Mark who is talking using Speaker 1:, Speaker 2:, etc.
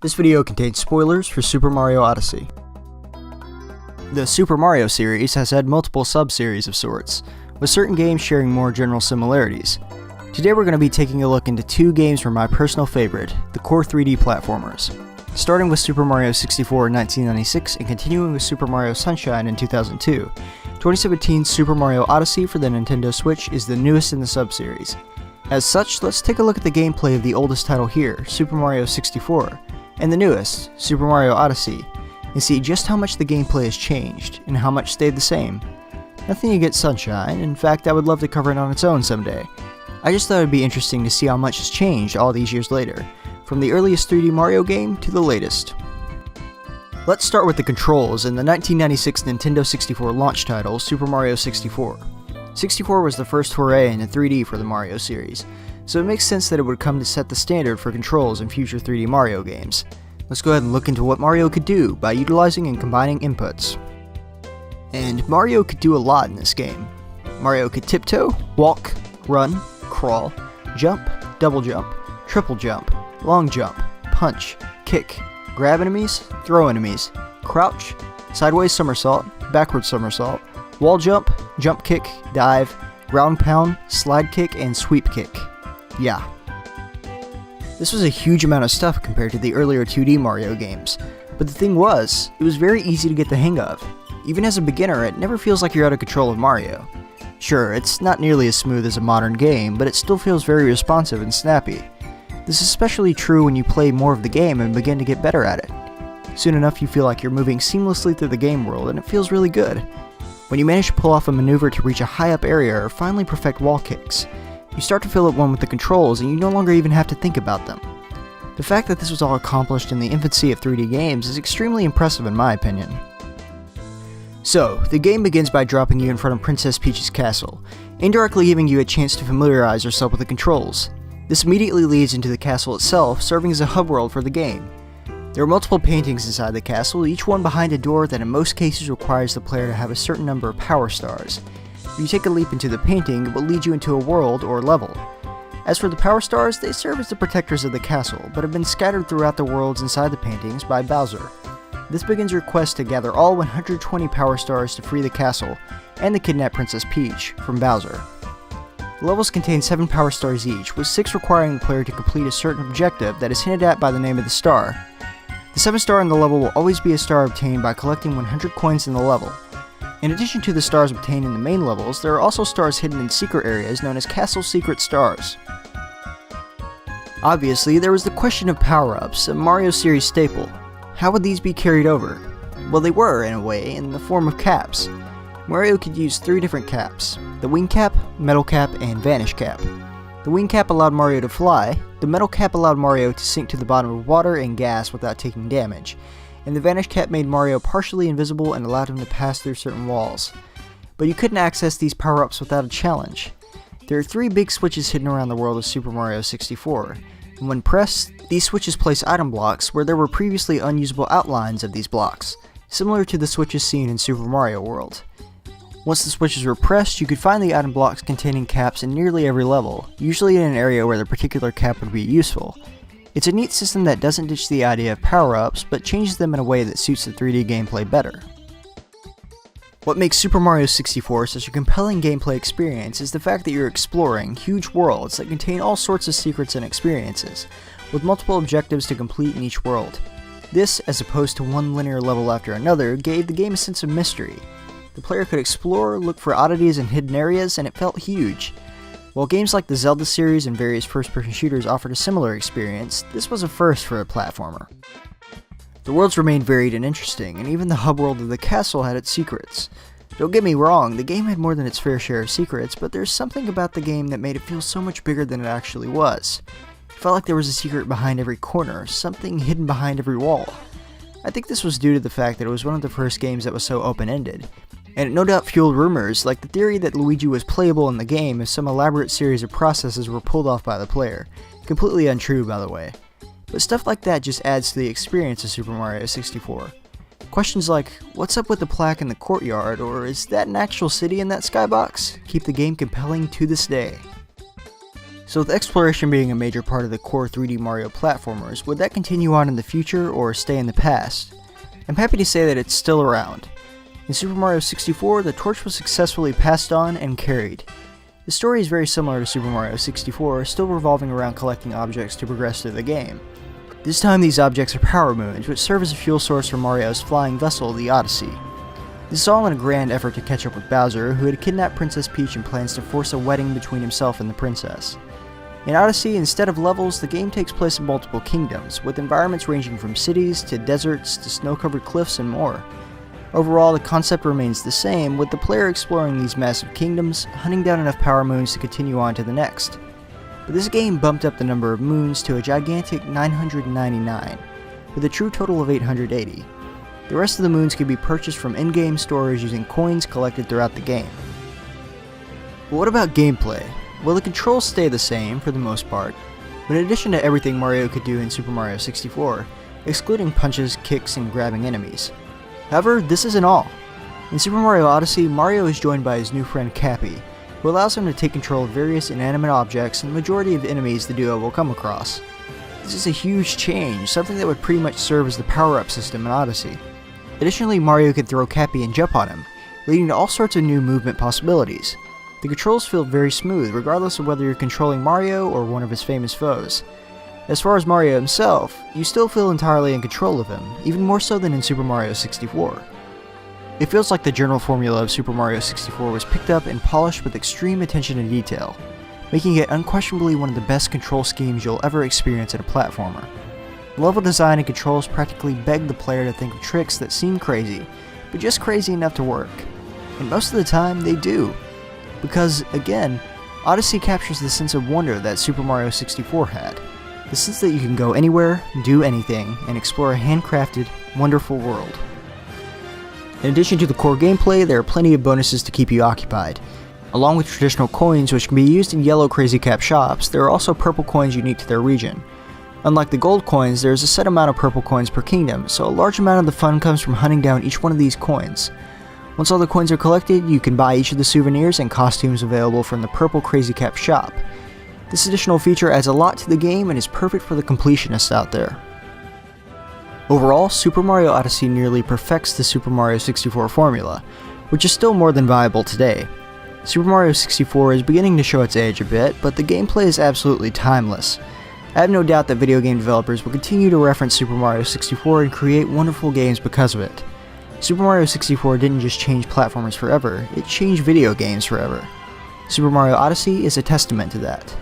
Speaker 1: This video contains spoilers for Super Mario Odyssey. The Super Mario series has had multiple sub-series of sorts, with certain games sharing more general similarities. Today we're going to be taking a look into two games from my personal favorite, the core 3D platformers. Starting with Super Mario 64 in 1996 and continuing with Super Mario Sunshine in 2002, 2017's Super Mario Odyssey for the Nintendo Switch is the newest in the sub-series. As such, let's take a look at the gameplay of the oldest title here, Super Mario 64, and the newest, Super Mario Odyssey, and see just how much the gameplay has changed, and how much stayed the same. Nothing against Sunshine, in fact I would love to cover it on its own someday. I just thought it would be interesting to see how much has changed all these years later, from the earliest 3D Mario game to the latest. Let's start with the controls in the 1996 Nintendo 64 launch title, Super Mario 64. 64 was the first foray into 3D for the Mario series, so it makes sense that it would come to set the standard for controls in future 3D Mario games. Let's go ahead and look into what Mario could do by utilizing and combining inputs. And Mario could do a lot in this game. Mario could tiptoe, walk, run, crawl, jump, double jump, triple jump, long jump, punch, kick, grab enemies, throw enemies, crouch, sideways somersault, backward somersault, wall jump, jump kick, dive, ground pound, slide kick, and sweep kick. Yeah. This was a huge amount of stuff compared to the earlier 2D Mario games, but the thing was, it was very easy to get the hang of. Even as a beginner, it never feels like you're out of control of Mario. Sure, it's not nearly as smooth as a modern game, but it still feels very responsive and snappy. This is especially true when you play more of the game and begin to get better at it. Soon enough you feel like you're moving seamlessly through the game world and it feels really good. When you manage to pull off a maneuver to reach a high up area or finally perfect wall kicks, you start to feel at one with the controls and you no longer even have to think about them. The fact that this was all accomplished in the infancy of 3D games is extremely impressive in my opinion. So, the game begins by dropping you in front of Princess Peach's castle, indirectly giving you a chance to familiarize yourself with the controls. This immediately leads into the castle itself, serving as a hub world for the game. There are multiple paintings inside the castle, each one behind a door that in most cases requires the player to have a certain number of power stars. If you take a leap into the painting, it will lead you into a world or level. As for the power stars, they serve as the protectors of the castle, but have been scattered throughout the worlds inside the paintings by Bowser. This begins your quest to gather all 120 power stars to free the castle, and to kidnap Princess Peach from Bowser. The levels contain 7 power stars each, with 6 requiring the player to complete a certain objective that is hinted at by the name of the star. The 7th star in the level will always be a star obtained by collecting 100 coins in the level. In addition to the stars obtained in the main levels, there are also stars hidden in secret areas known as Castle Secret Stars. Obviously, there was the question of power-ups, a Mario series staple. How would these be carried over? Well, they were, in a way, in the form of caps. Mario could use 3 different caps: the wing cap, metal cap, and vanish cap. The wing cap allowed Mario to fly, the metal cap allowed Mario to sink to the bottom of water and gas without taking damage, and the vanish cap made Mario partially invisible and allowed him to pass through certain walls. But you couldn't access these power-ups without a challenge. There are 3 big switches hidden around the world of Super Mario 64, and when pressed, these switches place item blocks where there were previously unusable outlines of these blocks, similar to the switches seen in Super Mario World. Once the switches were pressed, you could find the item blocks containing caps in nearly every level, usually in an area where the particular cap would be useful. It's a neat system that doesn't ditch the idea of power-ups, but changes them in a way that suits the 3D gameplay better. What makes Super Mario 64 such a compelling gameplay experience is the fact that you're exploring huge worlds that contain all sorts of secrets and experiences, with multiple objectives to complete in each world. This, as opposed to one linear level after another, gave the game a sense of mystery. The player could explore, look for oddities in hidden areas, and it felt huge. While games like the Zelda series and various first-person shooters offered a similar experience, this was a first for a platformer. The worlds remained varied and interesting, and even the hub world of the castle had its secrets. Don't get me wrong, the game had more than its fair share of secrets, but there's something about the game that made it feel so much bigger than it actually was. It felt like there was a secret behind every corner, something hidden behind every wall. I think this was due to the fact that it was one of the first games that was so open-ended, and it no doubt fueled rumors like the theory that Luigi was playable in the game if some elaborate series of processes were pulled off by the player. Completely untrue, by the way. But stuff like that just adds to the experience of Super Mario 64. Questions like, what's up with the plaque in the courtyard, or is that an actual city in that skybox, keep the game compelling to this day. So with exploration being a major part of the core 3D Mario platformers, would that continue on in the future or stay in the past? I'm happy to say that it's still around. In Super Mario 64, the torch was successfully passed on and carried. The story is very similar to Super Mario 64, still revolving around collecting objects to progress through the game. This time these objects are power moons, which serve as a fuel source for Mario's flying vessel, the Odyssey. This is all in a grand effort to catch up with Bowser, who had kidnapped Princess Peach and plans to force a wedding between himself and the princess. In Odyssey, instead of levels, the game takes place in multiple kingdoms, with environments ranging from cities to deserts to snow-covered cliffs and more. Overall, the concept remains the same, with the player exploring these massive kingdoms, hunting down enough power moons to continue on to the next. But this game bumped up the number of moons to a gigantic 999, with a true total of 880. The rest of the moons can be purchased from in-game stores using coins collected throughout the game. But what about gameplay? Well, the controls stay the same for the most part, but in addition to everything Mario could do in Super Mario 64, excluding punches, kicks, and grabbing enemies. However, this isn't all. In Super Mario Odyssey, Mario is joined by his new friend Cappy, who allows him to take control of various inanimate objects and the majority of enemies the duo will come across. This is a huge change, something that would pretty much serve as the power-up system in Odyssey. Additionally, Mario can throw Cappy and jump on him, leading to all sorts of new movement possibilities. The controls feel very smooth, regardless of whether you're controlling Mario or one of his famous foes. As far as Mario himself, you still feel entirely in control of him, even more so than in Super Mario 64. It feels like the general formula of Super Mario 64 was picked up and polished with extreme attention to detail, making it unquestionably one of the best control schemes you'll ever experience in a platformer. The level design and controls practically beg the player to think of tricks that seem crazy, but just crazy enough to work. And most of the time, they do. Because, again, Odyssey captures the sense of wonder that Super Mario 64 had. The sense that you can go anywhere, do anything, and explore a handcrafted, wonderful world. In addition to the core gameplay, there are plenty of bonuses to keep you occupied. Along with traditional coins which can be used in yellow Crazy Cap shops, there are also purple coins unique to their region. Unlike the gold coins, there is a set amount of purple coins per kingdom, so a large amount of the fun comes from hunting down each one of these coins. Once all the coins are collected, you can buy each of the souvenirs and costumes available from the purple Crazy Cap shop. This additional feature adds a lot to the game and is perfect for the completionists out there. Overall, Super Mario Odyssey nearly perfects the Super Mario 64 formula, which is still more than viable today. Super Mario 64 is beginning to show its age a bit, but the gameplay is absolutely timeless. I have no doubt that video game developers will continue to reference Super Mario 64 and create wonderful games because of it. Super Mario 64 didn't just change platformers forever, it changed video games forever. Super Mario Odyssey is a testament to that.